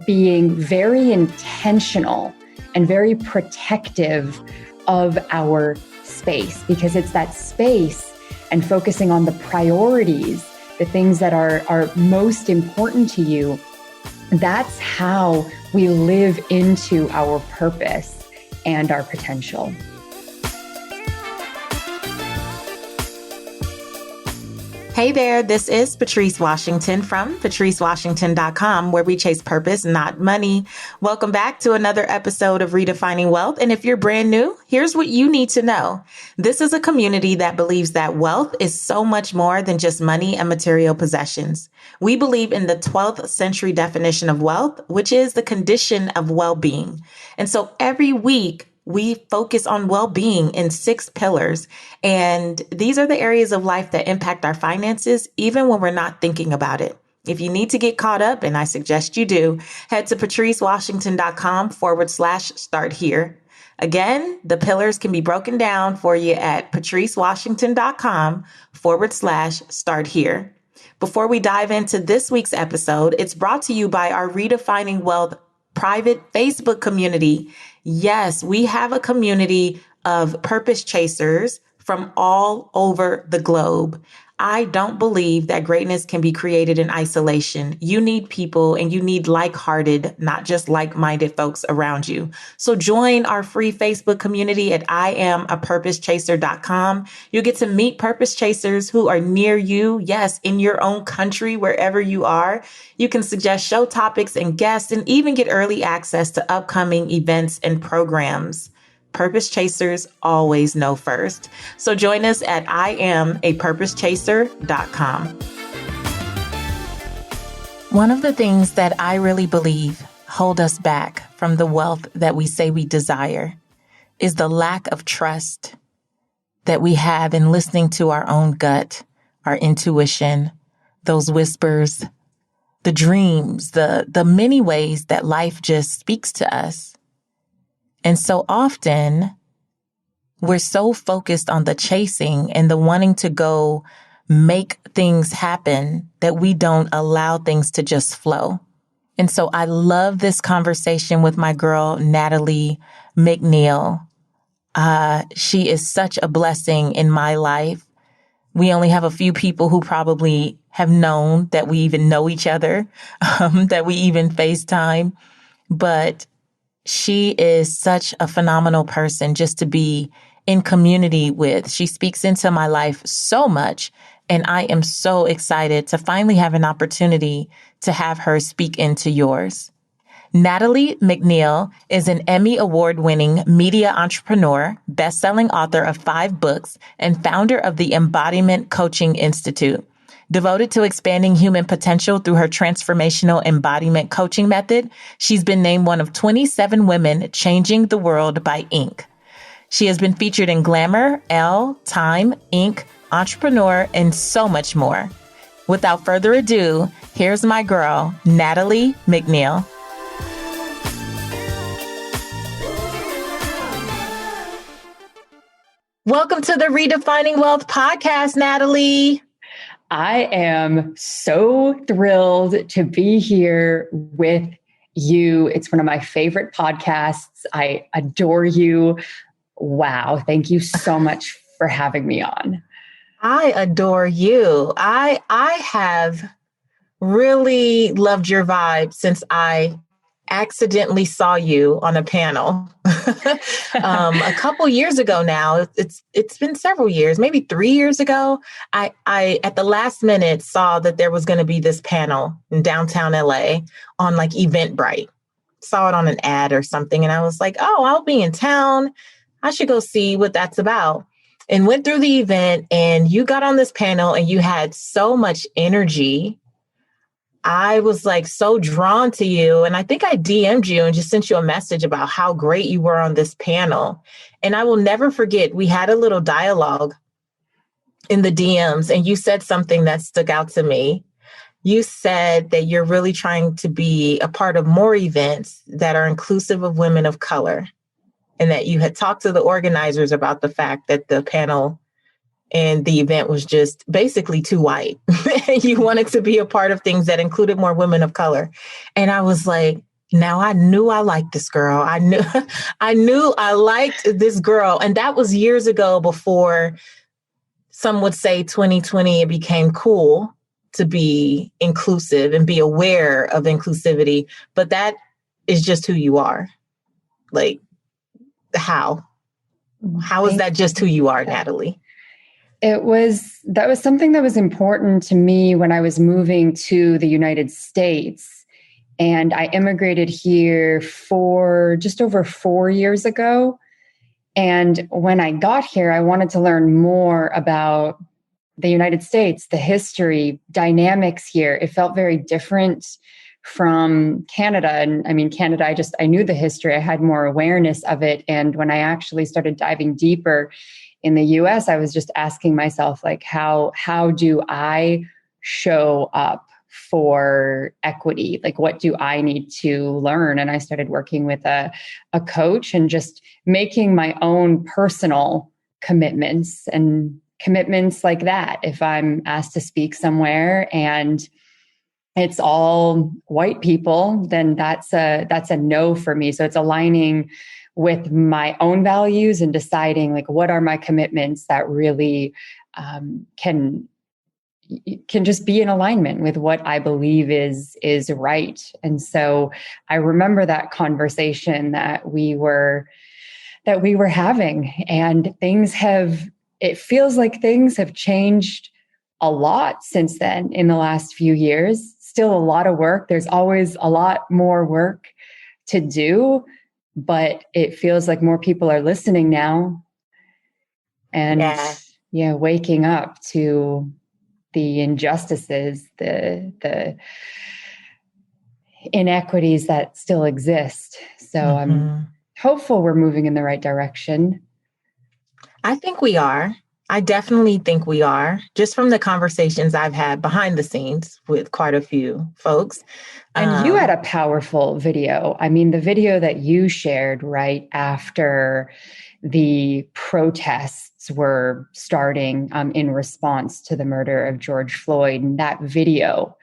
being very intentional and very protective of our space, because it's that space and focusing on the priorities, the things that are most important to you. That's how we live into our purpose and our potential. Hey there, this is Patrice Washington from patricewashington.com, where we chase purpose, not money. Welcome back to another episode of Redefining Wealth. And if you're brand new, here's what you need to know. This is a community that believes that wealth is so much more than just money and material possessions. We believe in the 12th century definition of wealth, which is the condition of well-being. And so every week, we focus on well-being in 6 pillars. And these are the areas of life that impact our finances, even when we're not thinking about it. If you need to get caught up, and I suggest you do, head to patricewashington.com/start here. Again, the pillars can be broken down for you at patricewashington.com/start here. Before we dive into this week's episode, it's brought to you by our Redefining Wealth private Facebook community. Yes, we have a community of purpose chasers from all over the globe. I don't believe that greatness can be created in isolation. You need people, and you need like-hearted, not just like-minded folks around you. So join our free Facebook community at IamAPurposeChaser.com. You'll get to meet purpose chasers who are near you. Yes, in your own country, wherever you are. You can suggest show topics and guests, and even get early access to upcoming events and programs. Purpose chasers always know first. So join us at IamAPurposeChaser.com. One of the things that I really believe hold us back from the wealth that we say we desire is the lack of trust that we have in listening to our own gut, our intuition, those whispers, the dreams, the many ways that life just speaks to us. And so often we're so focused on the chasing and the wanting to go make things happen that we don't allow things to just flow. And so I love this conversation with my girl, Natalie MacNeil. She is such a blessing in my life. We only have a few people who probably have known that we even know each other, that we even FaceTime, but she is such a phenomenal person just to be in community with. She speaks into my life so much, and I am so excited to finally have an opportunity to have her speak into yours. Natalie MacNeil is an Emmy Award-winning media entrepreneur, bestselling author of 5 books, and founder of the Embodiment Coaching Institute. Devoted to expanding human potential through her transformational embodiment coaching method, she's been named one of 27 women changing the world by Inc. She has been featured in Glamour, Elle, Time, Inc., Entrepreneur, and so much more. Without further ado, here's my girl, Natalie MacNeil. Welcome to the Redefining Wealth podcast, Natalie. I am so thrilled to be here with you. It's one of my favorite podcasts. I adore you. Wow. Thank you so much for having me on. I adore you. I have really loved your vibe since I accidentally saw you on a panel a couple years ago now. It's been several years, maybe 3 years ago. I at the last minute saw that there was going to be this panel in downtown LA on like Eventbrite. Saw it on an ad or something, and I was like, oh, I'll be in town. I should go see what that's about. And went through the event, and you got on this panel, and you had so much energy. I was like so drawn to you. And I think I DM'd you and just sent you a message about how great you were on this panel. And I will never forget, we had a little dialogue in the DMs, and you said something that stuck out to me. You said that you're really trying to be a part of more events that are inclusive of women of color, and that you had talked to the organizers about the fact that the panel and the event was just basically too white. You wanted to be a part of things that included more women of color. And I was like, now I knew I liked this girl. I knew I liked this girl. And that was years ago, before some would say 2020, it became cool to be inclusive and be aware of inclusivity. But that is just who you are. Like, how is that just who you are, Natalie? That was something that was important to me when I was moving to the United States. And I immigrated here for just over 4 years ago. And when I got here, I wanted to learn more about the United States, the history, dynamics here. It felt very different from Canada. And I mean, Canada, I knew the history. I had more awareness of it. And when I actually started diving deeper in the US, I was just asking myself, like, how do I show up for equity? Like, what do I need to learn? And I started working with a coach and just making my own personal commitments like that. If I'm asked to speak somewhere and it's all white people, then that's a no for me. So it's aligning with my own values and deciding, like, what are my commitments that really can just be in alignment with what I believe is right. And so I remember that conversation that we were having, and it feels like things have changed a lot since then in the last few years. Still a lot of work. There's always a lot more work to do, but it feels like more people are listening now and waking up to the injustices, the inequities that still exist. So I'm hopeful we're moving in the right direction. I think we are. I definitely think we are, just from the conversations I've had behind the scenes with quite a few folks. And you had a powerful video. I mean, the video that you shared right after the protests were starting in response to the murder of George Floyd, and that video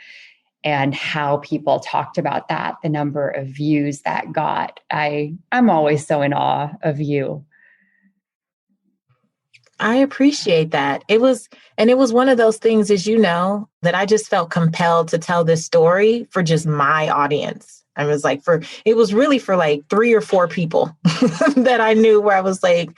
and how people talked about that, the number of views that got. I'm always so in awe of you. I appreciate that. It was one of those things, as you know, that I just felt compelled to tell this story for just my audience. I was like, it was really for like 3 or 4 people that I knew, where I was like,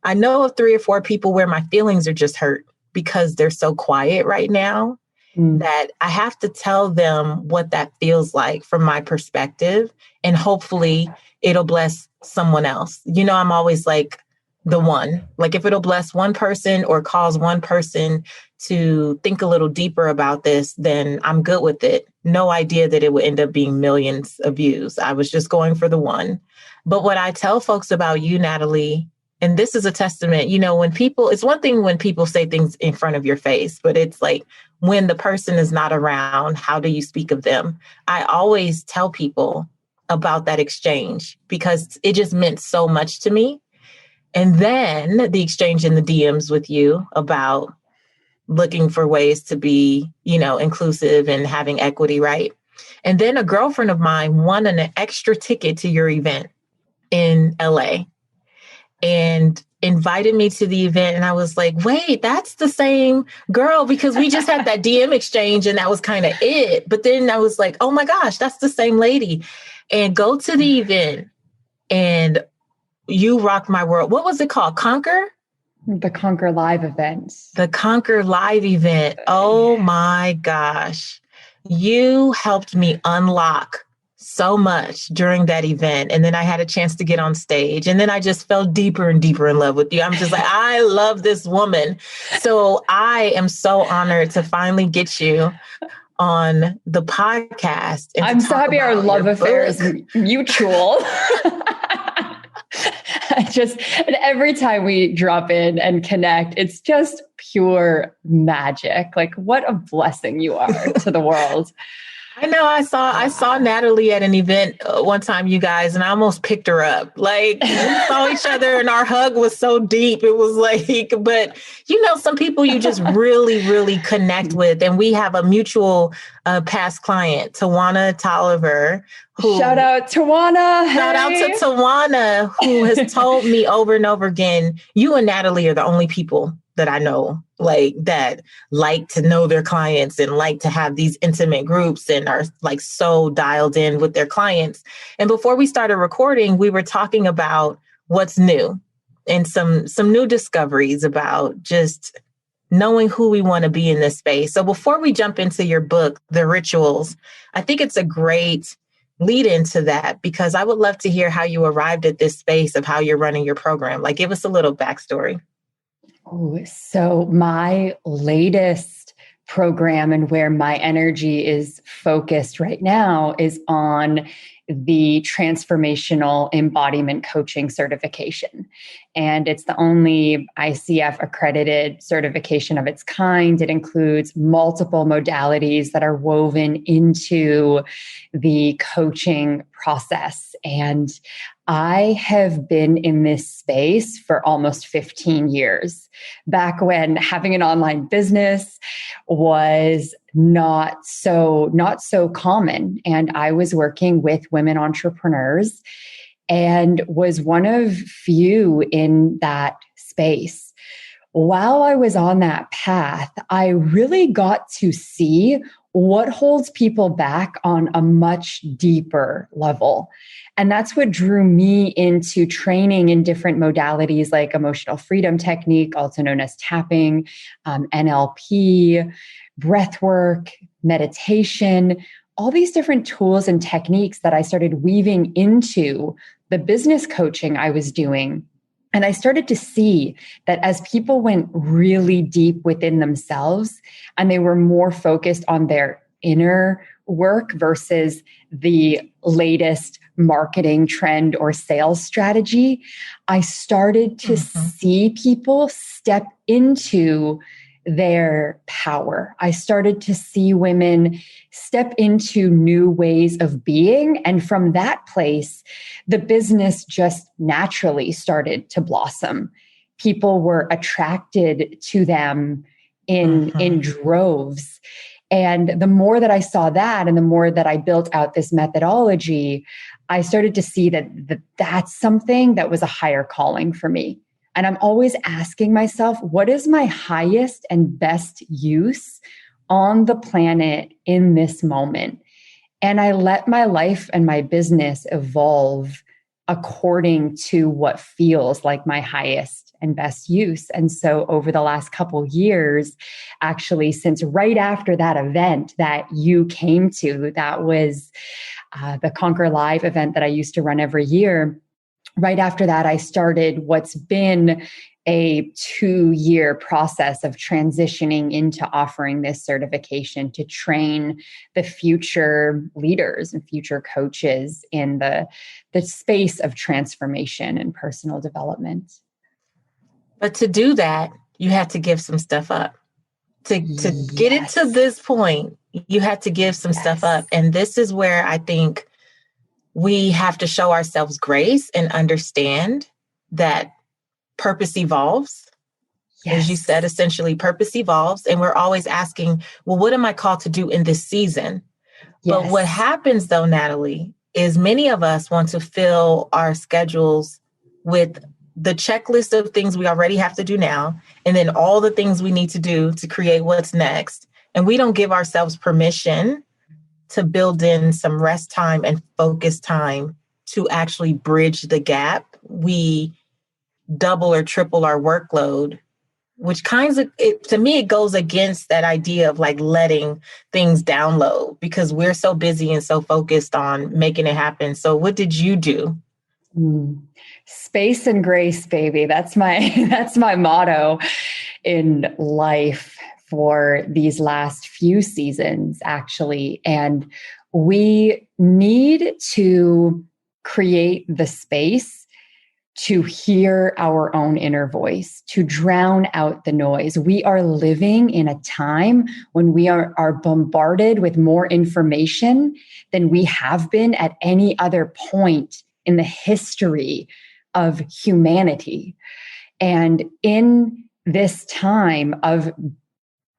I know of 3 or 4 people where my feelings are just hurt because they're so quiet right now, that I have to tell them what that feels like from my perspective. And hopefully it'll bless someone else. You know, I'm always like, the one, like, if it'll bless one person or cause one person to think a little deeper about this, then I'm good with it. No idea that it would end up being millions of views. I was just going for the one. But what I tell folks about you, Natalie, and this is a testament, you know, it's one thing when people say things in front of your face, but it's like, when the person is not around, how do you speak of them? I always tell people about that exchange because it just meant so much to me. And then the exchange in the DMs with you about looking for ways to be, you know, inclusive and having equity, right? And then a girlfriend of mine won an extra ticket to your event in LA and invited me to the event. And I was like, wait, that's the same girl, because we just had that DM exchange and that was kind of it. But then I was like, oh my gosh, that's the same lady. And go to the event and you rocked my world. What was it called? Conquer? The Conquer Live event. The Conquer Live event. Oh my gosh. You helped me unlock so much during that event. And then I had a chance to get on stage. And then I just fell deeper and deeper in love with you. I'm just like, I love this woman. So I am so honored to finally get you on the podcast. I'm so happy our love affair is mutual. And every time we drop in and connect, it's just pure magic. Like, what a blessing you are to the world. I know I saw Natalie at an event one time, you guys, and I almost picked her up. Like we saw each other and our hug was so deep. It was like, but some people you just really, really connect with. And we have a mutual past client, Tawana Tolliver. Shout out Tawana. Shout out to Tawana, who has told me over and over again, you and Natalie are the only people that I know that like to know their clients and like to have these intimate groups and are like so dialed in with their clients. And before we started recording, we were talking about what's new and some new discoveries about just knowing who we want to be in this space. So before we jump into your book, The Rituals, I think it's a great lead into that because I would love to hear how you arrived at this space of how you're running your program. Like give us a little backstory. Oh, so my latest program and where my energy is focused right now is on the Transformational Embodiment Coaching certification. And it's the only ICF accredited certification of its kind. It includes multiple modalities that are woven into the coaching process. And I have been in this space for almost 15 years. Back when having an online business was not so common. And I was working with women entrepreneurs and was one of few in that space. While I was on that path, I really got to see what holds people back on a much deeper level. And that's what drew me into training in different modalities like emotional freedom technique, also known as tapping, NLP, breath work, meditation, all these different tools and techniques that I started weaving into the business coaching I was doing. And I started to see that as people went really deep within themselves and they were more focused on their inner work versus the latest marketing trend or sales strategy, I started to see people step into their power. I started to see women step into new ways of being. And from that place, the business just naturally started to blossom. People were attracted to them in droves. And the more that I saw that and the more that I built out this methodology, I started to see that that's something that was a higher calling for me. And I'm always asking myself, what is my highest and best use on the planet in this moment? And I let my life and my business evolve according to what feels like my highest and best use. And so over the last couple years, actually, since right after that event that you came to, that was the Conquer Live event that I used to run every year. Right after that, I started what's been a 2-year process of transitioning into offering this certification to train the future leaders and future coaches in the space of transformation and personal development. But to do that, you had to give some stuff up. To get it to this point, you had to give some stuff up. And this is where I think we have to show ourselves grace and understand that purpose evolves. As you said, essentially purpose evolves. And we're always asking, well, what am I called to do in this season? But what happens though, Natalie, is many of us want to fill our schedules with the checklist of things we already have to do now, and then all the things we need to do to create what's next. And we don't give ourselves permission to build in some rest time and focus time to actually bridge the gap. We double or triple our workload, which to me, it goes against that idea of like letting things download because we're so busy and so focused on making it happen. So what did you do? Space and grace, baby. That's my motto in life for these last few seasons, actually. And we need to create the space to hear our own inner voice, to drown out the noise. We are living in a time when we are bombarded with more information than we have been at any other point in the history of humanity. And in this time of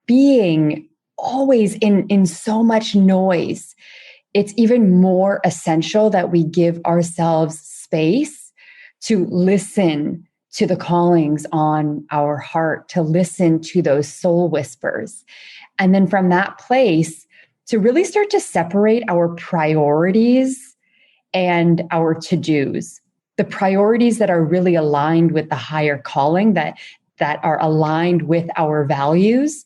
being always in so much noise, it's even more essential that we give ourselves space to listen to the callings on our heart, to listen to those soul whispers. And then from that place, to really start to separate our priorities and our to-dos. The priorities that are really aligned with the higher calling, that are aligned with our values,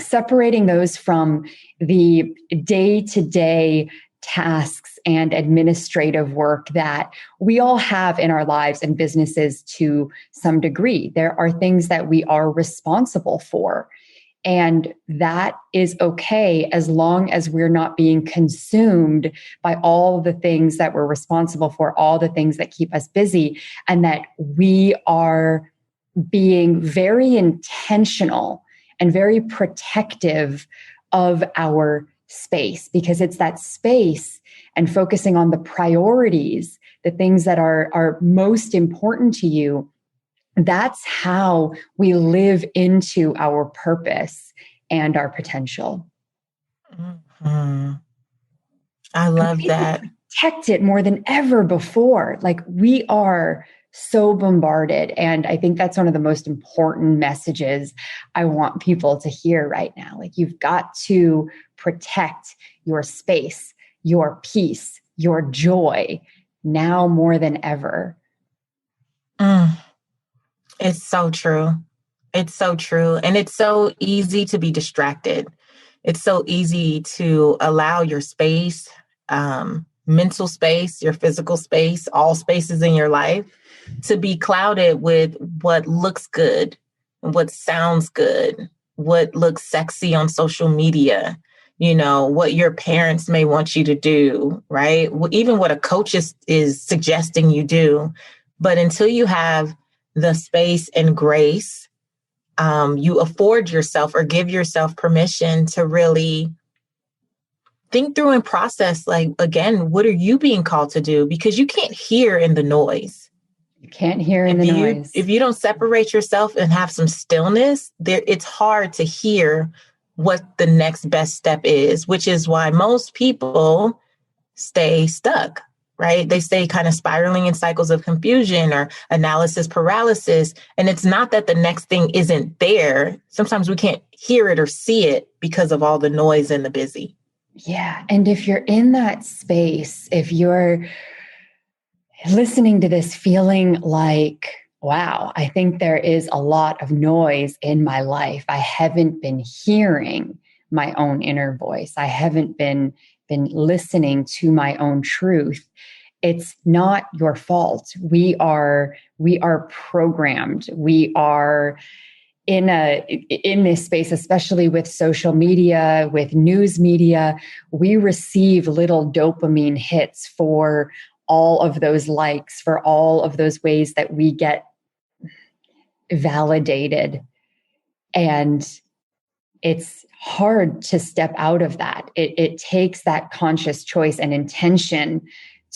separating those from the day-to-day tasks and administrative work that we all have in our lives and businesses to some degree. There are things that we are responsible for. And that is okay as long as we're not being consumed by all the things that we're responsible for, all the things that keep us busy, and that we are being very intentional and very protective of our space, because it's that space and focusing on the priorities, the things that are most important to you. That's how we live into our purpose and our potential. Mm-hmm. I love that. Protect it more than ever before. Like, we are so bombarded. And I think that's one of the most important messages I want people to hear right now. Like, you've got to protect your space, your peace, your joy now more than ever. It's so true. It's so true. And it's so easy to be distracted. It's so easy to allow your space, mental space, your physical space, all spaces in your life to be clouded with what looks good, what sounds good, what looks sexy on social media, what your parents may want you to do, right? Even what a coach is suggesting you do. But until you have the space and grace, you afford yourself or give yourself permission to really think through and process, like, again, what are you being called to do? Because you can't hear in the noise. You can't hear in the noise. If you don't separate yourself and have some stillness, it's hard to hear what the next best step is, which is why most people stay stuck, right? They stay kind of spiraling in cycles of confusion or analysis paralysis. And it's not that the next thing isn't there. Sometimes we can't hear it or see it because of all the noise and the busy. Yeah. And if you're in that space, if you're listening to this feeling like, wow, I think there is a lot of noise in my life. I haven't been hearing my own inner voice. I haven't been listening to my own truth. It's not your fault. We are programmed. We are in this space, especially with social media, with news media. We receive little dopamine hits for all of those likes, for all of those ways that we get validated. And it's hard to step out of that. It takes that conscious choice and intention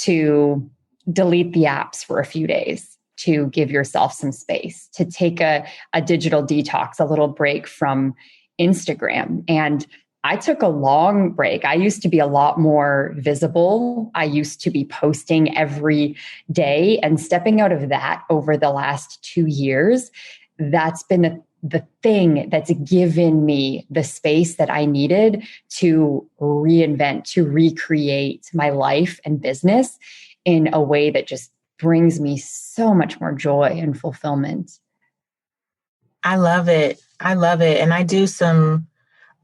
to delete the apps for a few days, to give yourself some space, to take a digital detox, a little break from Instagram. And I took a long break. I used to be a lot more visible. I used to be posting every day, and stepping out of that over the last 2 years, that's been the thing that's given me the space that I needed to reinvent, to recreate my life and business in a way that just brings me so much more joy and fulfillment. I love it. I love it. And I do some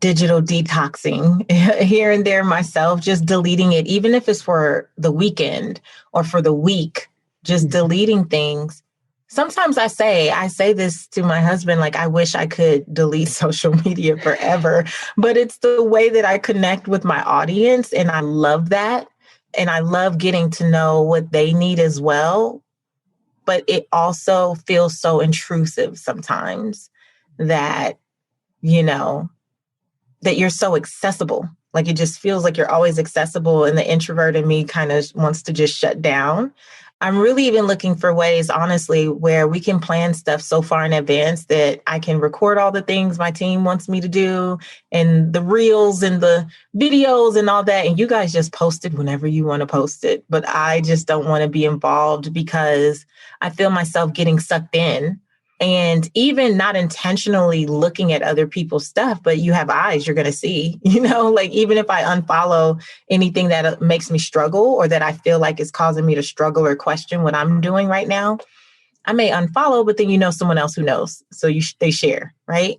digital detoxing here and there myself, just deleting it, even if it's for the weekend or for the week, just deleting things. Sometimes I say this to my husband, like, I wish I could delete social media forever, but it's the way that I connect with my audience. And I love that. And I love getting to know what they need as well. but it also feels so intrusive sometimes that, that you're so accessible. Like it just feels like you're always accessible, and the introvert in me kind of wants to just shut down. I'm really even looking for ways, honestly, where we can plan stuff so far in advance that I can record all the things my team wants me to do and the reels and the videos and all that. And you guys just post it whenever you want to post it. But I just don't want to be involved because I feel myself getting sucked in. And even not intentionally looking at other people's stuff, but you have eyes you're going to see, like even if I unfollow anything that makes me struggle or that I feel like is causing me to struggle or question what I'm doing right now, I may unfollow, but then someone else who knows. So they share, right?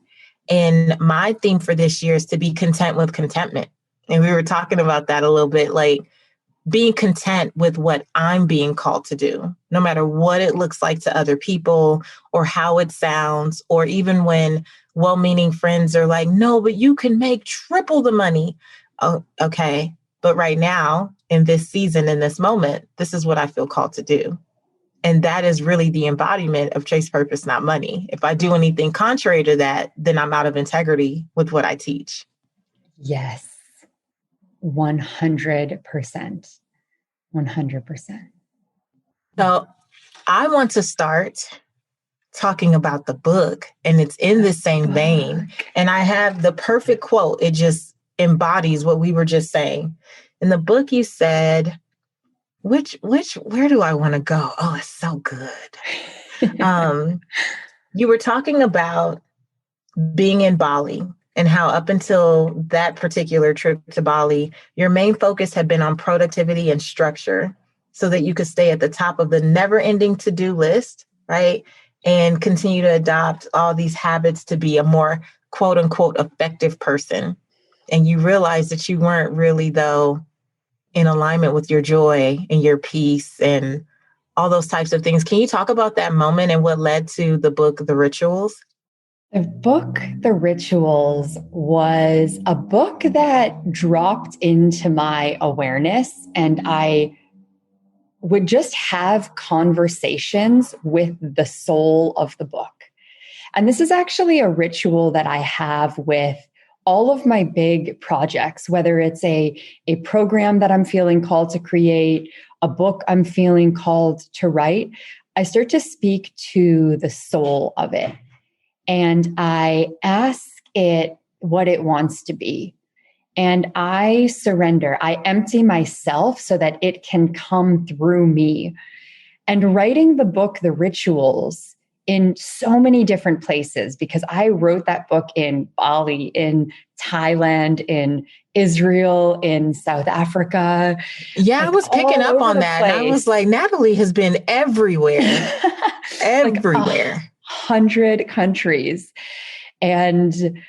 And my theme for this year is to be content with contentment. And we were talking about that a little bit, like being content with what I'm being called to do, no matter what it looks like to other people or how it sounds, or even when well-meaning friends are like, no, but you can make triple the money. Oh, okay. But right now, in this season, in this moment, this is what I feel called to do. And that is really the embodiment of chase purpose, not money. If I do anything contrary to that, then I'm out of integrity with what I teach. Yes. 100%. 100%. So I want to start talking about the book, and it's in the same vein. And I have the perfect quote. It just embodies what we were just saying. In the book, you said, where do I want to go? Oh, it's so good. You were talking about being in Bali and how up until that particular trip to Bali, your main focus had been on productivity and structure so that you could stay at the top of the never-ending to-do list, right? And continue to adopt all these habits to be a more quote unquote effective person. And you realized that you weren't really, though, in alignment with your joy and your peace and all those types of things. Can you talk about that moment and what led to the book, The Rituals? The book, The Rituals, was a book that dropped into my awareness, and I would just have conversations with the soul of the book. And this is actually a ritual that I have with all of my big projects, whether it's a program that I'm feeling called to create, a book I'm feeling called to write. I start to speak to the soul of it. And I ask it what it wants to be. And I surrender. I empty myself so that it can come through me. And writing the book, The Rituals, in so many different places, because I wrote that book in Bali, in Thailand, in Israel, in South Africa. Yeah, I was picking up on that. And I was like, Natalie has been everywhere. Everywhere. 100 countries. And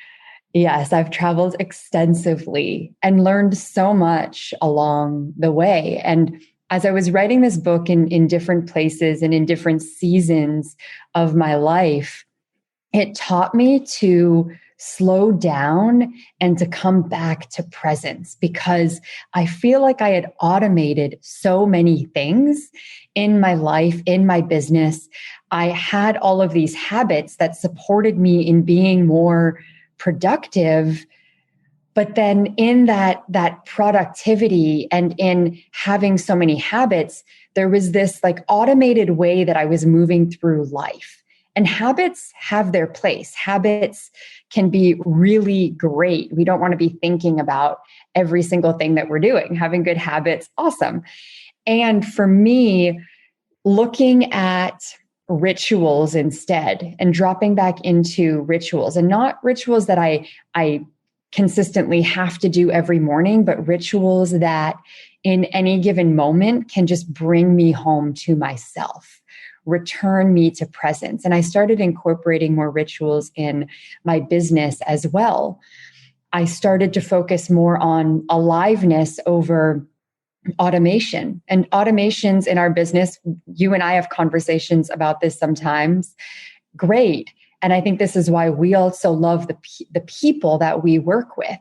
yes, I've traveled extensively and learned so much along the way. And as I was writing this book in different places and in different seasons of my life, it taught me to slow down and to come back to presence, because I feel like I had automated so many things in my life, in my business. I had all of these habits that supported me in being more productive. But then in that productivity and in having so many habits, there was this like automated way that I was moving through life. And habits have their place. Habits can be really great. We don't want to be thinking about every single thing that we're doing. Having good habits, awesome. And for me, looking at rituals instead and dropping back into rituals, and not rituals that I consistently have to do every morning, but rituals that in any given moment can just bring me home to myself, return me to presence. And I started incorporating more rituals in my business as well. I started to focus more on aliveness over automation. And automations in our business, you and I have conversations about this sometimes. Great. And I think this is why we also love the people that we work with.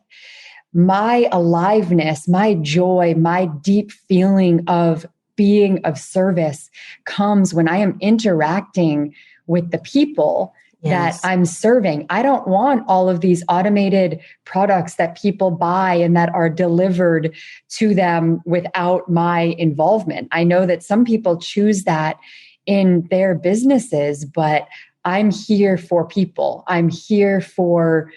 My aliveness, my joy, my deep feeling of being of service comes when I am interacting with the people that I'm serving. I don't want all of these automated products that people buy and that are delivered to them without my involvement. I know that some people choose that in their businesses, but I'm here for people. I'm here for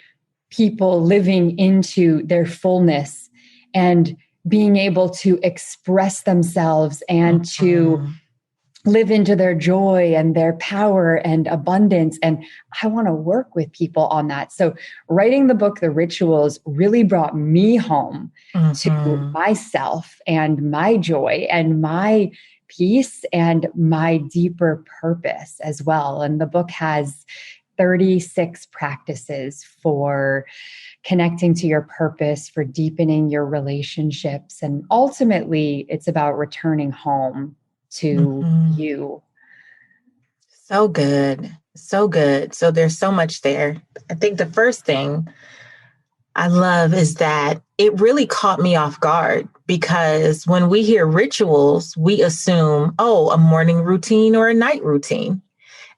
people living into their fullness and being able to express themselves and to live into their joy and their power and abundance. And I want to work with people on that. So writing the book, The Rituals, really brought me home to myself and my joy and my peace and my deeper purpose as well. And the book has 36 practices for connecting to your purpose, for deepening your relationships. And ultimately, it's about returning home to you. So good. So good. So there's so much there. I think the first thing I love is that it really caught me off guard, because when we hear rituals, we assume, oh, a morning routine or a night routine.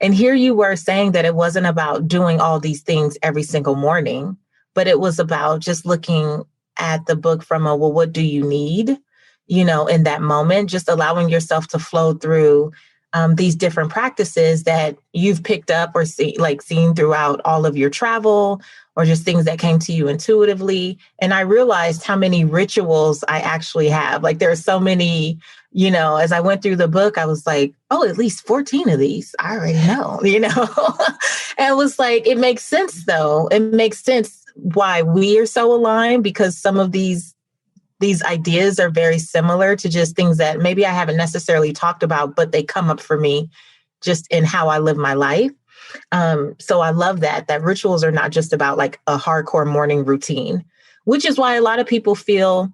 And here you were saying that it wasn't about doing all these things every single morning, but it was about just looking at the book from a, well, what do you need? You know, in that moment, just allowing yourself to flow through these different practices that you've picked up or seen throughout all of your travel, or just things that came to you intuitively. And I realized how many rituals I actually have. Like, there are so many, you know, as I went through the book, I was like, oh, at least 14 of these. I already know, you know, and it was like, it makes sense, though. It makes sense why we are so aligned, because some of these ideas are very similar to just things that maybe I haven't necessarily talked about, but they come up for me just in how I live my life. So I love that rituals are not just about like a hardcore morning routine, which is why a lot of people feel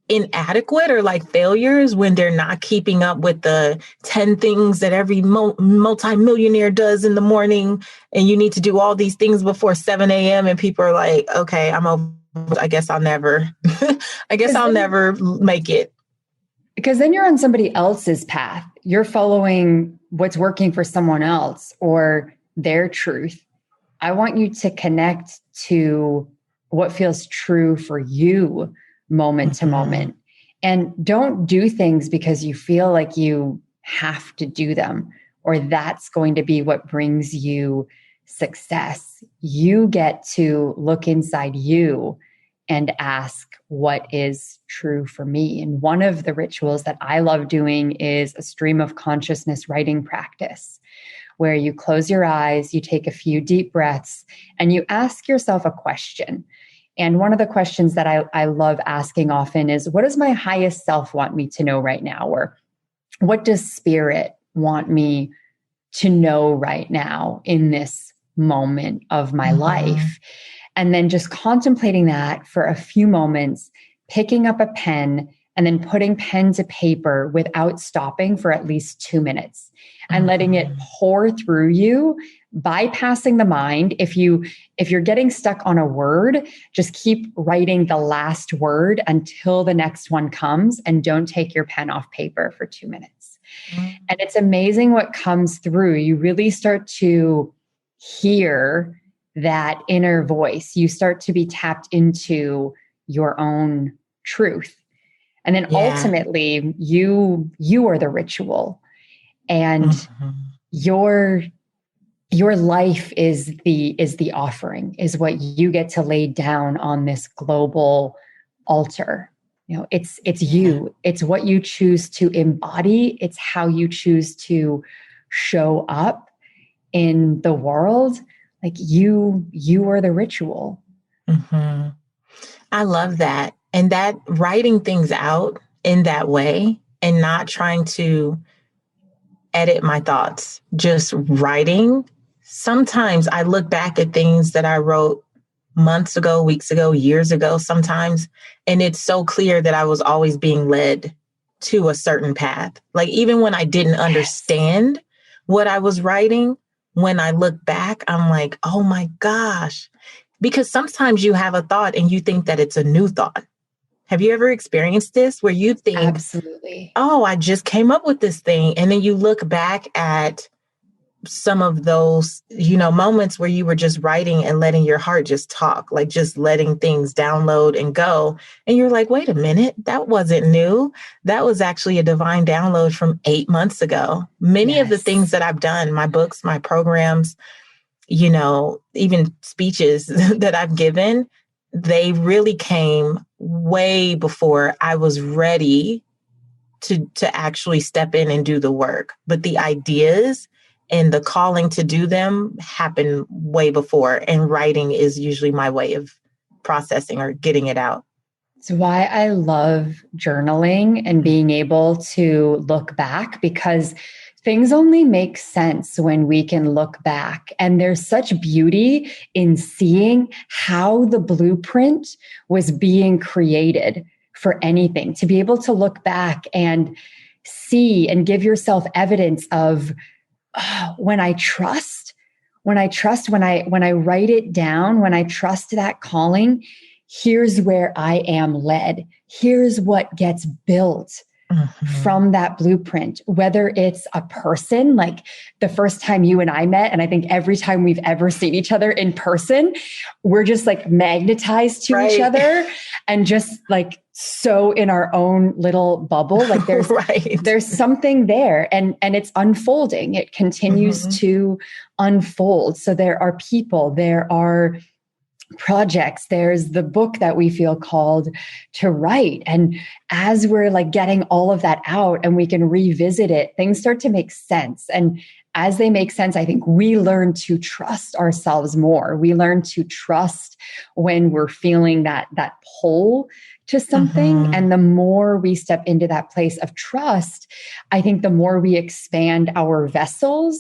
inadequate or like failures when they're not keeping up with the 10 things that every multimillionaire does in the morning. And you need to do all these things before 7 a.m. And people are like, okay, I guess I'll never make it. Because then you're on somebody else's path. You're following what's working for someone else or their truth. I want you to connect to what feels true for you moment to moment. And don't do things because you feel like you have to do them, or that's going to be what brings you success. You get to look inside you and ask, what is true for me? And one of the rituals that I love doing is a stream of consciousness writing practice, where you close your eyes, you take a few deep breaths, and you ask yourself a question. And one of the questions that I love asking often is, what does my highest self want me to know right now? Or what does spirit want me to know right now in this moment of my life? And then just contemplating that for a few moments, picking up a pen and then putting pen to paper without stopping for at least 2 minutes and letting it pour through you, bypassing the mind. If you're getting stuck on a word, just keep writing the last word until the next one comes, and don't take your pen off paper for 2 minutes. And it's amazing what comes through. You really start to hear that inner voice. You start to be tapped into your own truth. And then ultimately you are the ritual, and your life is the offering, is what you get to lay down on this global altar. You know, it's you, it's what you choose to embody. It's how you choose to show up in the world. Like you are the ritual. I love that. And that writing things out in that way and not trying to edit my thoughts, just writing. Sometimes I look back at things that I wrote months ago, weeks ago, years ago, sometimes, and it's so clear that I was always being led to a certain path. Like, even when I didn't understand what I was writing, when I look back, I'm like, oh my gosh. Because sometimes you have a thought and you think that it's a new thought. Have you ever experienced this where you think, Absolutely. oh, I just came up with this thing. And then you look back at some of those, moments where you were just writing and letting your heart just talk, like just letting things download and go. And you're like, wait a minute, that wasn't new. That was actually a divine download from 8 months ago. Many of the things that I've done, my books, my programs, even speeches that I've given, they really came way before I was ready to actually step in and do the work. But the ideas and the calling to do them happen way before. And writing is usually my way of processing or getting it out. It's why I love journaling and being able to look back, because things only make sense when we can look back. And there's such beauty in seeing how the blueprint was being created for anything, to be able to look back and see and give yourself evidence of when I write it down, when I trust that calling, here's where I am led. Here's what gets built from that blueprint, whether it's a person, like the first time you and I met, and I think every time we've ever seen each other in person, we're just like magnetized to each other and just like so in our own little bubble. Like there's something there, and it's unfolding. It continues to unfold. So there are people, there are projects, there's the book that we feel called to write. And as we're like getting all of that out and we can revisit it, things start to make sense. And as they make sense, I think we learn to trust ourselves more. We learn to trust when we're feeling that pull to something. And the more we step into that place of trust, I think the more we expand our vessels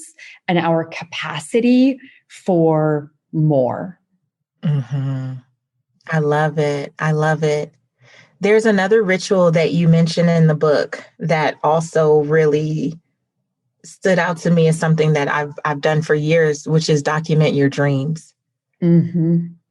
and our capacity for more. I love it. I love it. There's another ritual that you mention in the book that also really stood out to me as something that I've done for years, which is document your dreams.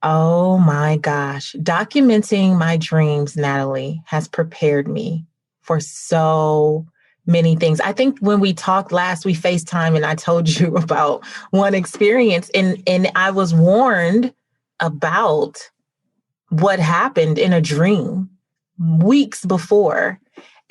Oh my gosh. Documenting my dreams, Natalie, has prepared me for so many things. I think when we talked last, we FaceTime and I told you about one experience, and I was warned about what happened in a dream weeks before,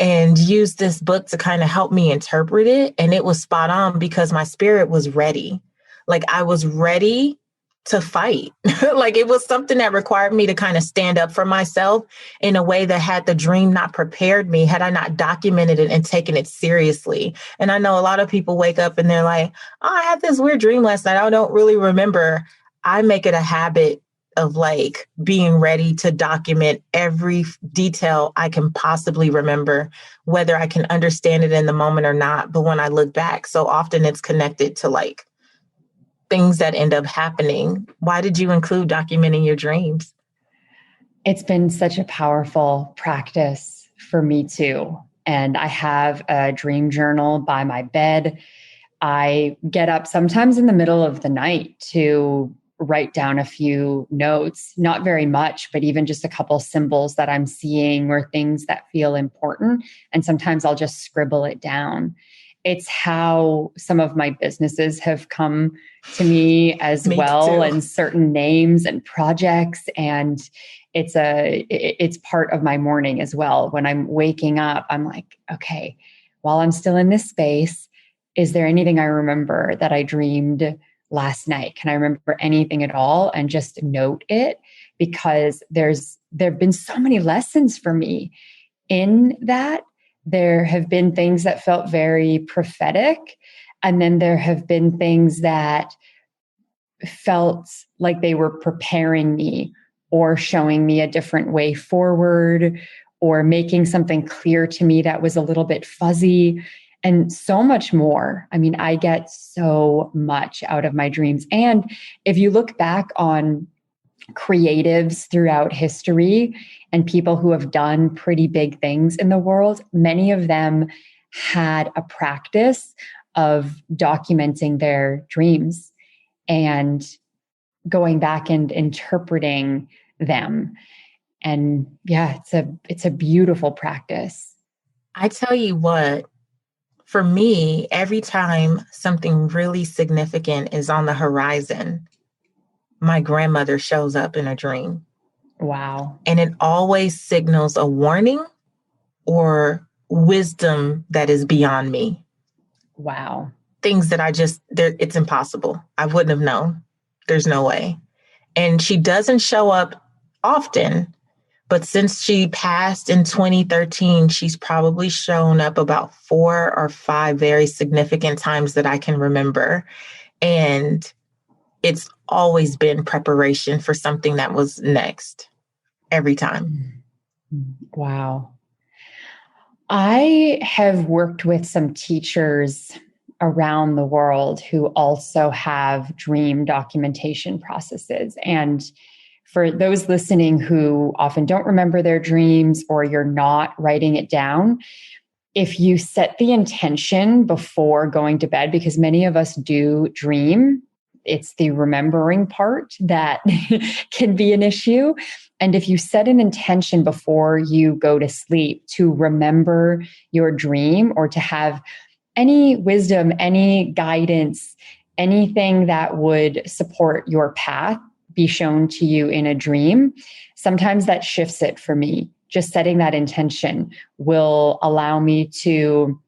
and used this book to kind of help me interpret it. And it was spot on because my spirit was ready. Like I was ready to fight. Like it was something that required me to kind of stand up for myself in a way that had the dream not prepared me, had I not documented it and taken it seriously. And I know a lot of people wake up and they're like, oh, I had this weird dream last night, I don't really remember. I make it a habit of like being ready to document every detail I can possibly remember, whether I can understand it in the moment or not. But when I look back, so often it's connected to like things that end up happening. Why did you include documenting your dreams? It's been such a powerful practice for me too. And I have a dream journal by my bed. I get up sometimes in the middle of the night to write down a few notes, not very much, but even just a couple symbols that I'm seeing or things that feel important. And sometimes I'll just scribble it down. It's how some of my businesses have come to me as well, and certain names and projects. And it's part of my morning as well. When I'm waking up, I'm like, okay, while I'm still in this space, is there anything I remember that I dreamed last night? Can I remember anything at all? And just note it, because there've been so many lessons for me in that. There have been things that felt very prophetic, and then there have been things that felt like they were preparing me or showing me a different way forward or making something clear to me that was a little bit fuzzy. And so much more. I mean, I get so much out of my dreams. And if you look back on creatives throughout history and people who have done pretty big things in the world, many of them had a practice of documenting their dreams and going back and interpreting them. And yeah, it's a beautiful practice. I tell you what, for me, every time something really significant is on the horizon, my grandmother shows up in a dream. Wow. And it always signals a warning or wisdom that is beyond me. Wow. Things that it's impossible. I wouldn't have known. There's no way. And she doesn't show up often, but since she passed in 2013, she's probably shown up about 4 or 5 very significant times that I can remember. And it's always been preparation for something that was next every time. Wow. I have worked with some teachers around the world who also have dream documentation processes. And for those listening who often don't remember their dreams or you're not writing it down, if you set the intention before going to bed, because many of us do dream, it's the remembering part that can be an issue. And if you set an intention before you go to sleep to remember your dream or to have any wisdom, any guidance, anything that would support your path be shown to you in a dream, sometimes that shifts it for me. Just setting that intention will allow me to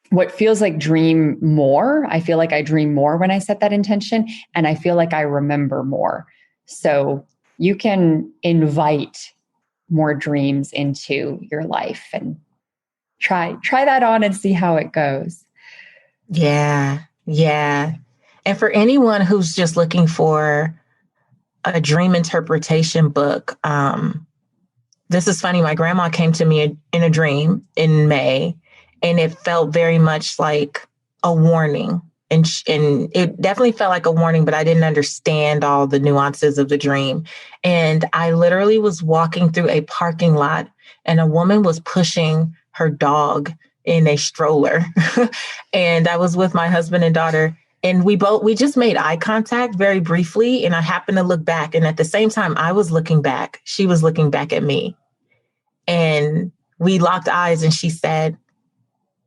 what feels like dream more. I feel like I dream more when I set that intention, and I feel like I remember more. So you can invite more dreams into your life and try that on and see how it goes. Yeah. Yeah. And for anyone who's just looking for a dream interpretation book, this is funny. My grandma came to me in a dream in May, and it felt very much like a warning. And it definitely felt like a warning, but I didn't understand all the nuances of the dream. And I literally was walking through a parking lot, and a woman was pushing her dog in a stroller. And I was with my husband and daughter, and we just made eye contact very briefly. And I happened to look back. And at the same time I was looking back, she was looking back at me. And we locked eyes, and she said,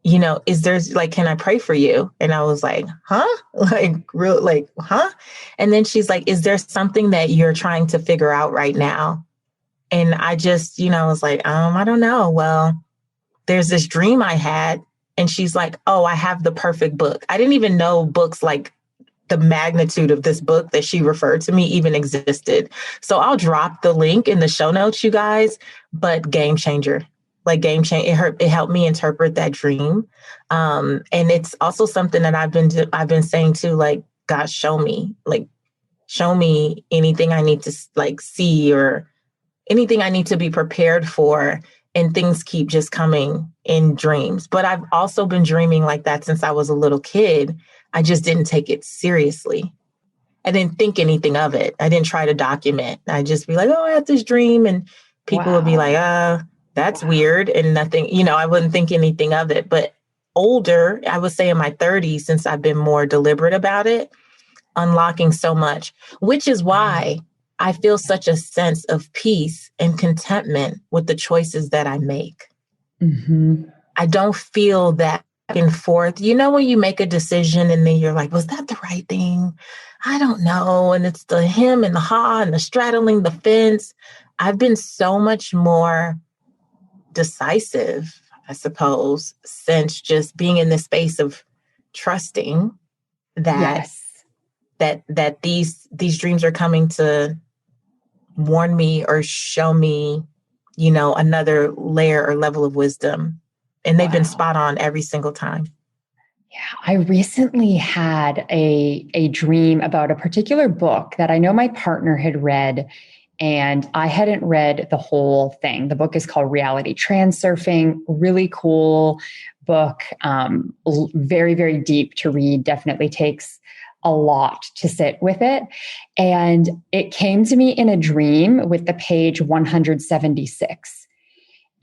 can I pray for you? And I was like, huh? Huh? And then she's like, is there something that you're trying to figure out right now? And I just, was like, I don't know. Well, there's this dream I had. And she's like, oh, I have the perfect book. I didn't even know books like the magnitude of this book that she referred to me even existed. So I'll drop the link in the show notes, you guys, but game changer. It helped me interpret that dream. And it's also something that I've been saying too, like, God, show me anything I need to see or anything I need to be prepared for. And things keep just coming in dreams. But I've also been dreaming like that since I was a little kid. I just didn't take it seriously. I didn't think anything of it. I didn't try to document. I'd just be like, oh, I had this dream. And people would be like, that's weird. And nothing, I wouldn't think anything of it. But older, I would say in my 30s, since I've been more deliberate about it, unlocking so much, which is why I feel such a sense of peace and contentment with the choices that I make. Mm-hmm. I don't feel that back and forth. When you make a decision and then you're like, was that the right thing? I don't know. And it's the him and the ha and the straddling the fence. I've been so much more decisive, I suppose, since just being in the space of trusting that that these dreams are coming to warn me or show me, another layer or level of wisdom. And they've been spot on every single time. Yeah, I recently had a dream about a particular book that I know my partner had read, and I hadn't read the whole thing. The book is called Reality Transurfing. Really cool book. Very, very deep to read. Definitely takes a lot to sit with it. And it came to me in a dream with the page 176.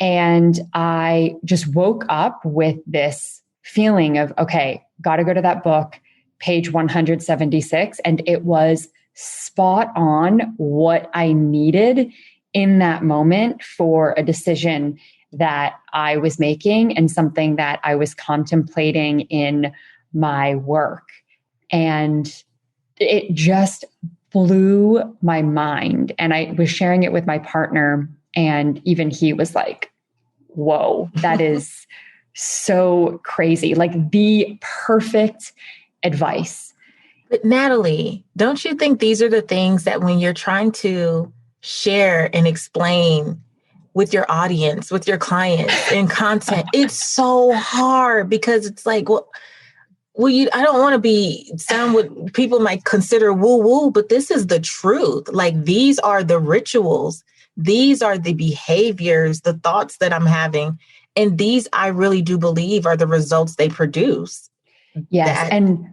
And I just woke up with this feeling of, okay, got to go to that book, page 176. And it was spot on what I needed in that moment for a decision that I was making and something that I was contemplating in my work. And it just blew my mind. And I was sharing it with my partner, and even he was like, whoa, that is so crazy. Like the perfect advice. But Natalie, don't you think these are the things that when you're trying to share and explain with your audience, with your clients in content, it's so hard because it's like, I don't want to sound what people might consider woo-woo, but this is the truth. Like, these are the rituals. These are the behaviors, the thoughts that I'm having. And these, I really do believe, are the results they produce. Yes. And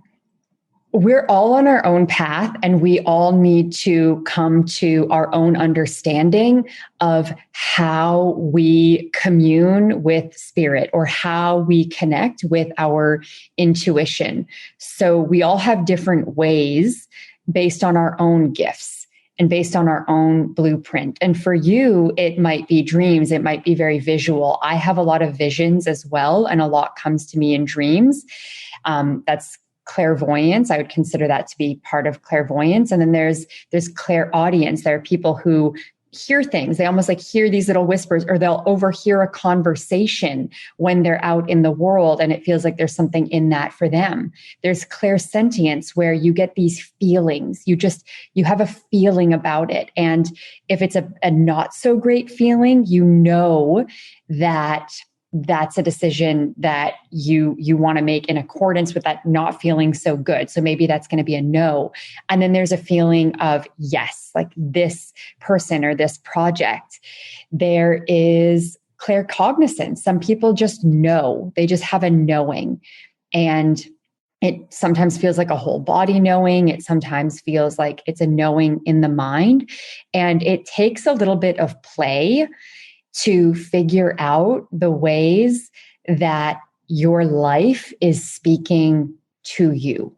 we're all on our own path, and we all need to come to our own understanding of how we commune with spirit or how we connect with our intuition. So we all have different ways based on our own gifts and based on our own blueprint. And for you, it might be dreams. It might be very visual. I have a lot of visions as well, and a lot comes to me in dreams. That's clairvoyance. I would consider that to be part of clairvoyance. And then there's clairaudience. There are people who hear things. They almost like hear these little whispers, or they'll overhear a conversation when they're out in the world, and it feels like there's something in that for them. There's clairsentience, where you get these feelings. You have a feeling about it. And if it's a not so great feeling, you know that that's a decision that you want to make in accordance with that not feeling so good. So maybe that's going to be a no. And then there's a feeling of yes, like this person or this project. There is claircognizance. Some people just know. They just have a knowing. And it sometimes feels like a whole body knowing. It sometimes feels like it's a knowing in the mind. And it takes a little bit of play to figure out the ways that your life is speaking to you.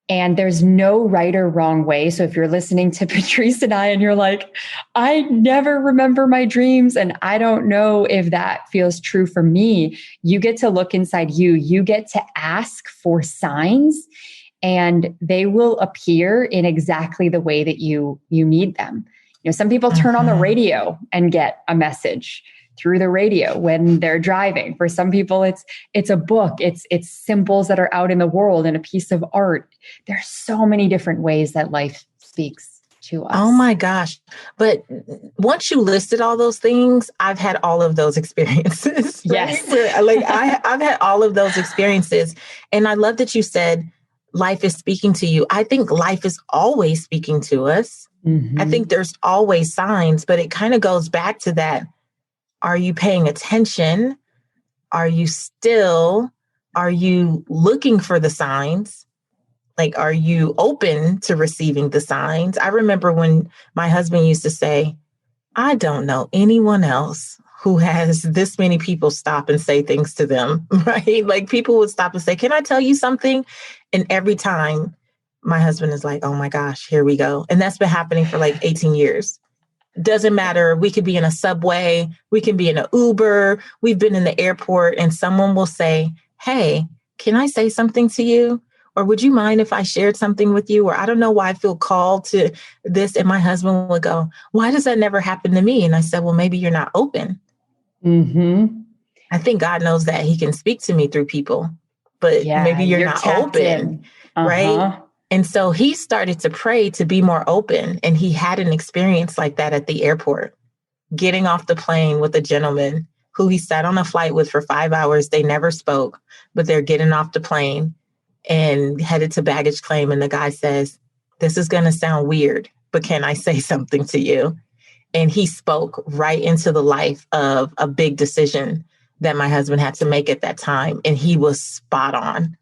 And there's no right or wrong way. So if you're listening to Patrice and I, and you're like, I never remember my dreams, and I don't know if that feels true for me, you get to look inside you. You get to ask for signs, and they will appear in exactly the way that you need them. You know, some people turn on the radio and get a message through the radio when they're driving. For some people, it's a book, it's symbols that are out in the world and a piece of art. There's so many different ways that life speaks to us. Oh my gosh. But once you listed all those things, I've had all of those experiences. Yes. Right? I've had all of those experiences. And I love that you said life is speaking to you. I think life is always speaking to us. I think there's always signs, but it kind of goes back to that. Are you paying attention? Are you still? Are you looking for the signs? Like, are you open to receiving the signs? I remember when my husband used to say, I don't know anyone else who has this many people stop and say things to them, right? Like, people would stop and say, can I tell you something? And every time my husband is like, oh my gosh, here we go. And that's been happening for like 18 years. Doesn't matter. We could be in a subway. We can be in an Uber. We've been in the airport, and someone will say, hey, can I say something to you? Or would you mind if I shared something with you? Or I don't know why I feel called to this. And my husband would go, why does that never happen to me? And I said, well, maybe you're not open. I think God knows that he can speak to me through people, but maybe you're not open, right? And so he started to pray to be more open. And he had an experience like that at the airport, getting off the plane with a gentleman who he sat on a flight with for 5 hours. They never spoke, but they're getting off the plane and headed to baggage claim. And the guy says, this is going to sound weird, but can I say something to you? And he spoke right into the life of a big decision that my husband had to make at that time. And he was spot on.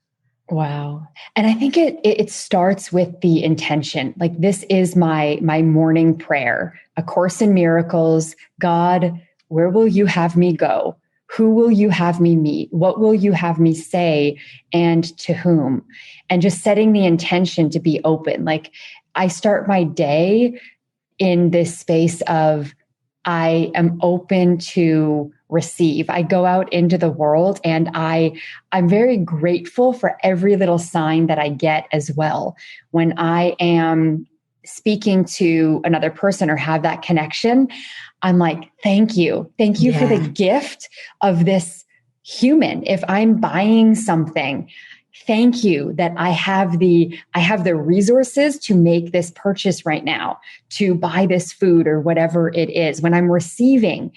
Wow. And I think it starts with the intention. Like, this is my morning prayer, A Course in Miracles. God, where will you have me go? Who will you have me meet? What will you have me say, and to whom? And just setting the intention to be open. Like, I start my day in this space of I am open to receive. I go out into the world and I'm very grateful for every little sign that I get as well. When I am speaking to another person or have that connection, I'm like, thank you. Thank you for the gift of this human. If I'm buying something, thank you that I have the resources to make this purchase right now, to buy this food or whatever it is. When I'm receiving,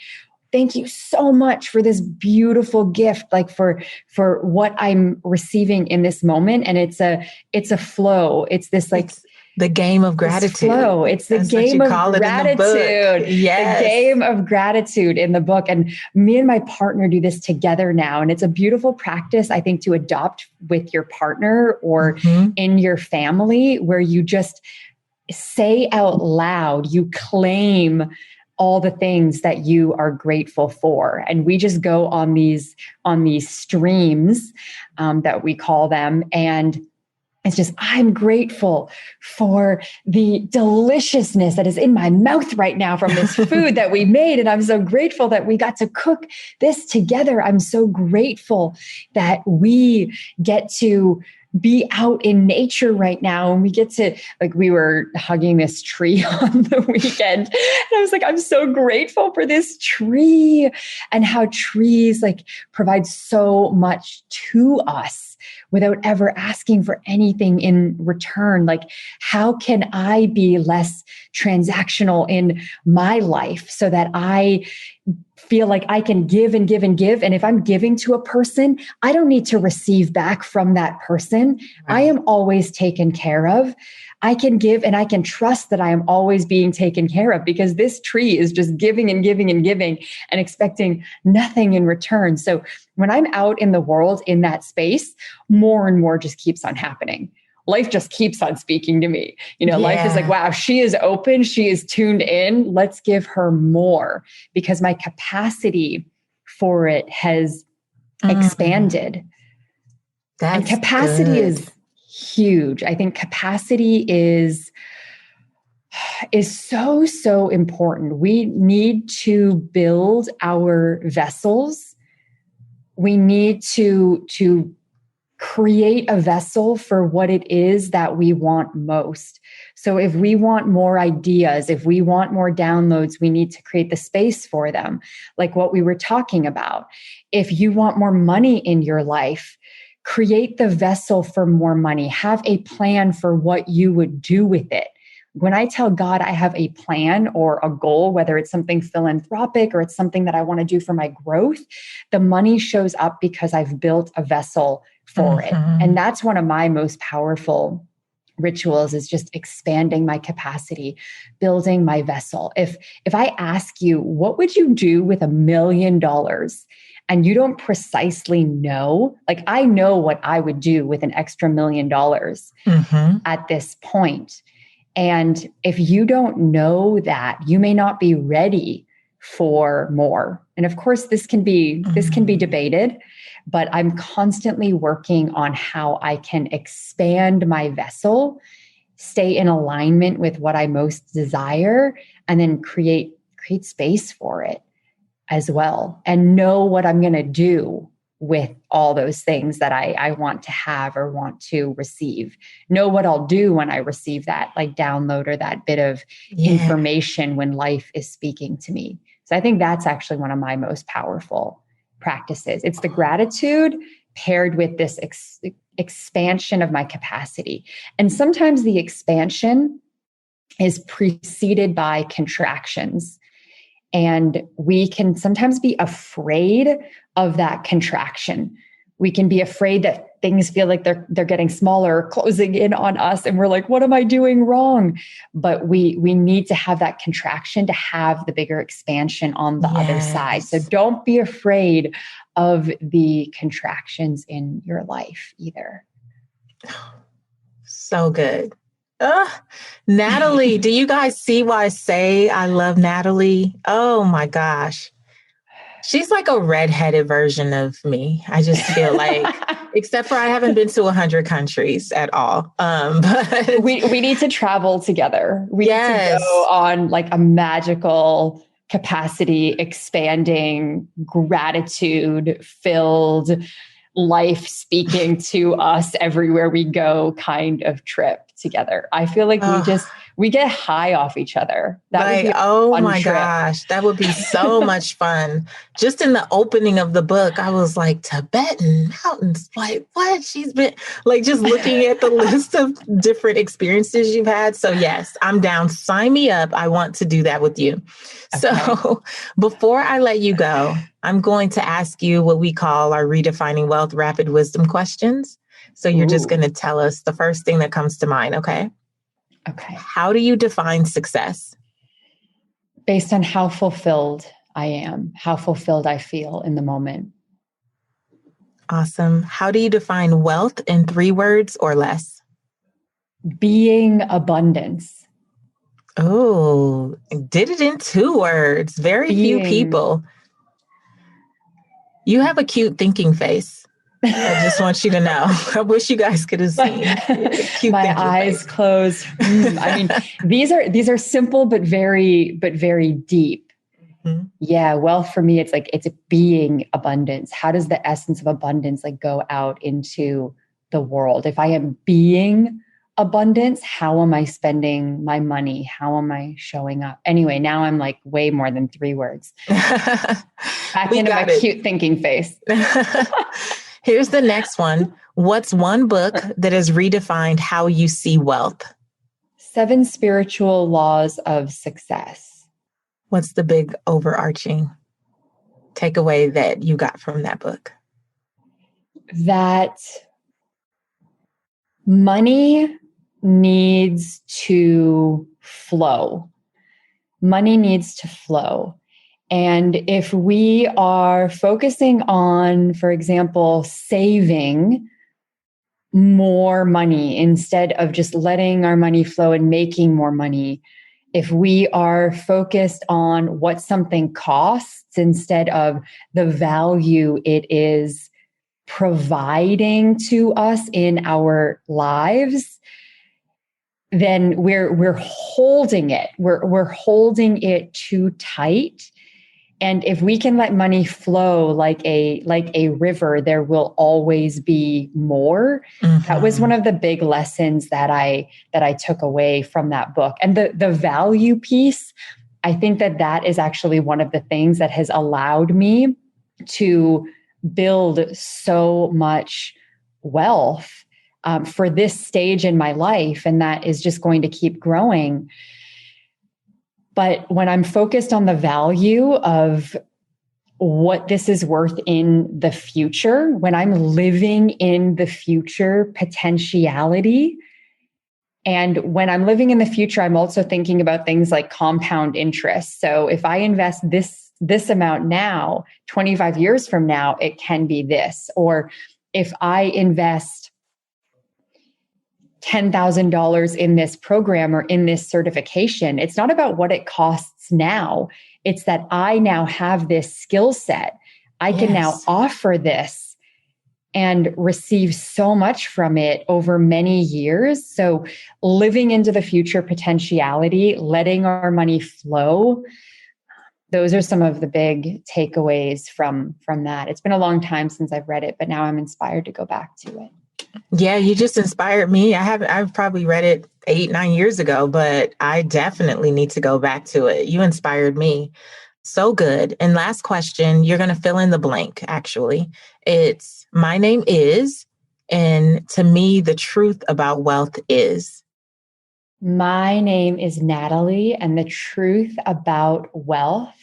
thank you so much for this beautiful gift, like for what I'm receiving in this moment. And it's a flow. It's this like the game of gratitude. Flow. It's the game of gratitude. Yes. The game of gratitude in the book. And me and my partner do this together now. And it's a beautiful practice, I think, to adopt with your partner or in your family, where you just say out loud, you claim all the things that you are grateful for. And we just go on these streams that we call them. And it's just, I'm grateful for the deliciousness that is in my mouth right now from this food that we made. And I'm so grateful that we got to cook this together. I'm so grateful that we get to be out in nature right now. And we get to, like, we were hugging this tree on the weekend. And I was like, I'm so grateful for this tree and how trees like provide so much to us without ever asking for anything in return. Like, how can I be less transactional in my life so that I feel like I can give and give and give. And if I'm giving to a person, I don't need to receive back from that person. Right. I am always taken care of. I can give and I can trust that I am always being taken care of, because this tree is just giving and giving and giving and expecting nothing in return. So when I'm out in the world in that space, more and more just keeps on happening. Life just keeps on speaking to me. Life is like, wow, she is open. She is tuned in. Let's give her more, because my capacity for it has expanded. And capacity is huge. I think capacity is so, so important. We need to build our vessels. We need to create a vessel for what it is that we want most. So if we want more ideas, if we want more downloads, we need to create the space for them, like what we were talking about. If you want more money in your life, create the vessel for more money. Have a plan for what you would do with it. When I tell God I have a plan or a goal, whether it's something philanthropic or it's something that I want to do for my growth, the money shows up because I've built a vessel for it. And that's one of my most powerful rituals, is just expanding my capacity, building my vessel. If I ask you, what would you do with $1 million? And you don't precisely know, like, I know what I would do with an extra $1 million at this point. And if you don't know that, you may not be ready for more. And of course, this can be debated, but I'm constantly working on how I can expand my vessel, stay in alignment with what I most desire, and then create space for it as well, and know what I'm going to do with all those things that I want to have or want to receive. Know what I'll do when I receive that, like, download or that bit of information when life is speaking to me. So I think that's actually one of my most powerful practices. It's the gratitude paired with this expansion of my capacity. And sometimes the expansion is preceded by contractions. And we can sometimes be afraid of that contraction. We can be afraid that things feel like they're getting smaller, closing in on us. And we're like, what am I doing wrong? But we need to have that contraction to have the bigger expansion on the other side. So don't be afraid of the contractions in your life either. So good. Natalie, do you guys see why I say I love Natalie? Oh my gosh. She's like a redheaded version of me. I just feel like, except for I haven't been to 100 countries at all. But we need to travel together. We need yes. to go on like a magical, capacity expanding, gratitude filled, life speaking to us everywhere we go kind of trip together. I feel like we get high off each other. That would be a fun my trip. gosh, that would be so much fun. Just in the opening of the book, I was like, Tibetan mountains, like what? She's been like just looking at the list of different experiences you've had. So yes, I'm down. Sign me up. I want to do that with you. Okay. So before I let you go, I'm going to ask you what we call our Redefining Wealth Rapid Wisdom questions. So you're just going to tell us the first thing that comes to mind, okay? Okay. How do you define success? Based on how fulfilled I am, how fulfilled I feel in the moment. Awesome. How do you define wealth in 3 words or less? Being abundance. Oh, did it in 2 words. Very few people. You have a cute thinking face. I just want you to know. I wish you guys could have seen cute my eyes face. Closed. I mean, these are simple but very deep. Mm-hmm. Yeah, wealth for me, it's a being abundance. How does the essence of abundance like go out into the world? If I am being abundance, how am I spending my money? How am I showing up? Anyway, now I'm like way more than 3 words. Back into my cute thinking face. Here's the next one. What's one book that has redefined how you see wealth? 7 Spiritual Laws of Success. What's the big overarching takeaway that you got from that book? That money needs to flow. Money needs to flow. And if we are focusing on, for example, saving more money instead of just letting our money flow and making more money, if we are focused on what something costs instead of the value it is providing to us in our lives, then we're holding it. We're holding it too tight. And if we can let money flow like a river, there will always be more. Mm-hmm. That was one of the big lessons that I took away from that book. And the value piece, I think that is actually one of the things that has allowed me to build so much wealth for this stage in my life. And that is just going to keep growing. But when I'm focused on the value of what this is worth in the future, when I'm living in the future potentiality, and when I'm living in the future, I'm also thinking about things like compound interest. So if I invest this amount now, 25 years from now, it can be this. Or if I invest $10,000 in this program or in this certification, it's not about what it costs now. It's that I now have this skill set. I can now offer this and receive so much from it over many years. So living into the future potentiality, letting our money flow, those are some of the big takeaways from that. It's been a long time since I've read it, but now I'm inspired to go back to it. Yeah, you just inspired me. I've probably read it 8-9 years ago, but I definitely need to go back to it. You inspired me. So good. And last question, you're going to fill in the blank, actually. It's my name is, and to me, the truth about wealth is. My name is Natalie, and the truth about wealth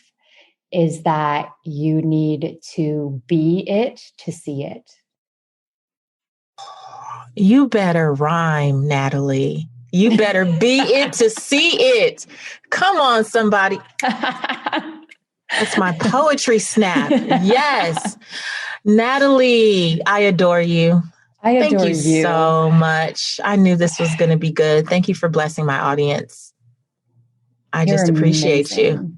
is that you need to be it to see it. You better rhyme, Natalie. You better be it to see it. Come on, somebody. That's my poetry snap. Yes. Natalie, I adore you. Thank you so much. I knew this was going to be good. Thank you for blessing my audience. I just appreciate you.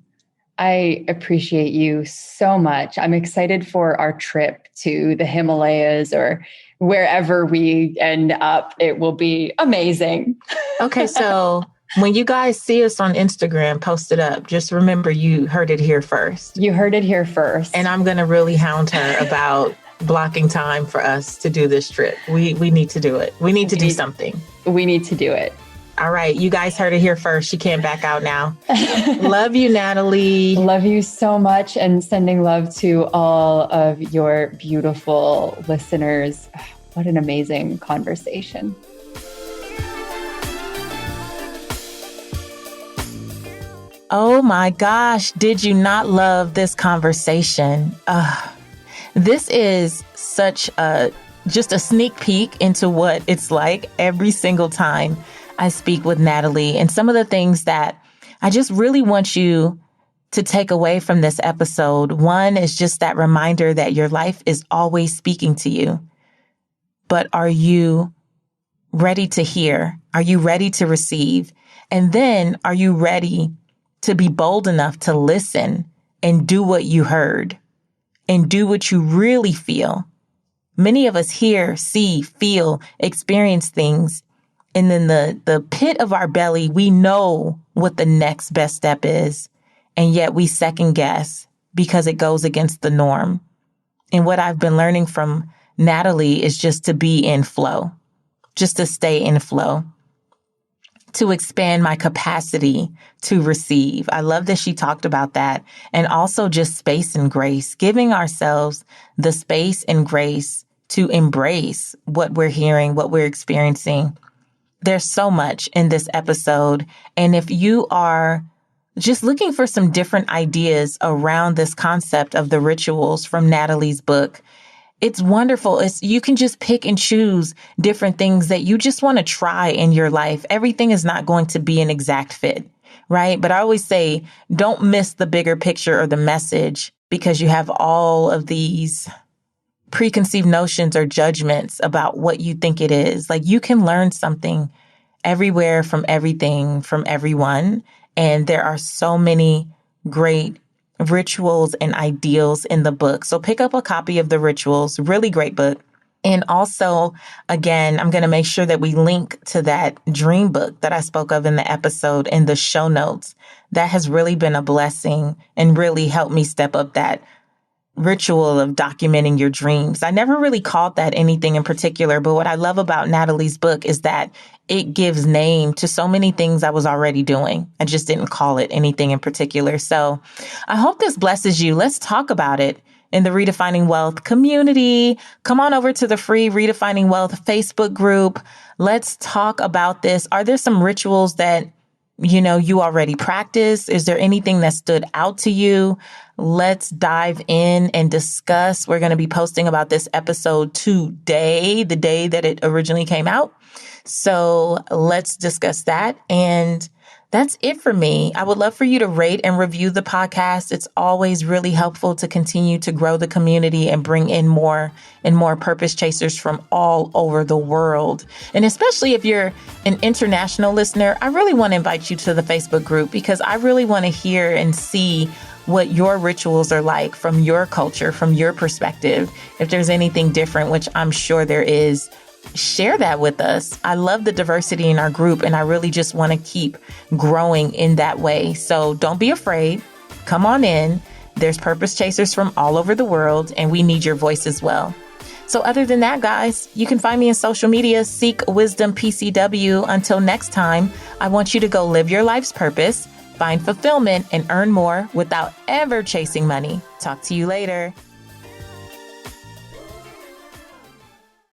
I appreciate you so much. I'm excited for our trip to the Himalayas or wherever we end up. It will be amazing. Okay, so when you guys see us on Instagram, post it up. Just remember you heard it here first. You heard it here first. And I'm going to really hound her about blocking time for us to do this trip. We need to do it. We need to do something. We need to do it. All right. You guys heard it here first. She can't back out now. Love you, Natalie. Love you so much. And sending love to all of your beautiful listeners. What an amazing conversation. Oh my gosh. Did you not love this conversation? This is such just a sneak peek into what it's like every single time I speak with Natalie, and some of the things that I just really want you to take away from this episode. One is just that reminder that your life is always speaking to you. But are you ready to hear? Are you ready to receive? And then are you ready to be bold enough to listen and do what you heard and do what you really feel? Many of us hear, see, feel, experience things. And then the pit of our belly, we know what the next best step is. And yet we second guess because it goes against the norm. And what I've been learning from Natalie is just to be in flow, just to stay in flow, to expand my capacity to receive. I love that she talked about that. And also just space and grace, giving ourselves the space and grace to embrace what we're hearing, what we're experiencing. There's so much in this episode. And if you are just looking for some different ideas around this concept of the rituals from Natalie's book, it's wonderful. You can just pick and choose different things that you just want to try in your life. Everything is not going to be an exact fit, right? But I always say, don't miss the bigger picture or the message because you have all of these preconceived notions or judgments about what you think it is. Like you can learn something everywhere from everything, from everyone. And there are so many great rituals and ideals in the book. So pick up a copy of the rituals, really great book. And also, again, I'm going to make sure that we link to that dream book that I spoke of in the episode in the show notes. That has really been a blessing and really helped me step up that ritual of documenting your dreams. I never really called that anything in particular, but what I love about Natalie's book is that it gives name to so many things I was already doing. I just didn't call it anything in particular. So I hope this blesses you. Let's talk about it in the Redefining Wealth community. Come on over to the free Redefining Wealth Facebook group. Let's talk about this. Are there some rituals that you already practice? Is there anything that stood out to you? Let's dive in and discuss. We're going to be posting about this episode today, the day that it originally came out. So let's discuss that. And that's it for me. I would love for you to rate and review the podcast. It's always really helpful to continue to grow the community and bring in more and more purpose chasers from all over the world. And especially if you're an international listener, I really want to invite you to the Facebook group because I really want to hear and see what your rituals are like from your culture, from your perspective. If there's anything different, which I'm sure there is, share that with us. I love the diversity in our group, and I really just want to keep growing in that way. So don't be afraid. Come on in. There's purpose chasers from all over the world, and we need your voice as well. So other than that, guys, you can find me in social media, Seek Wisdom PCW. Until next time, I want you to go live your life's purpose, find fulfillment, and earn more without ever chasing money. Talk to you later.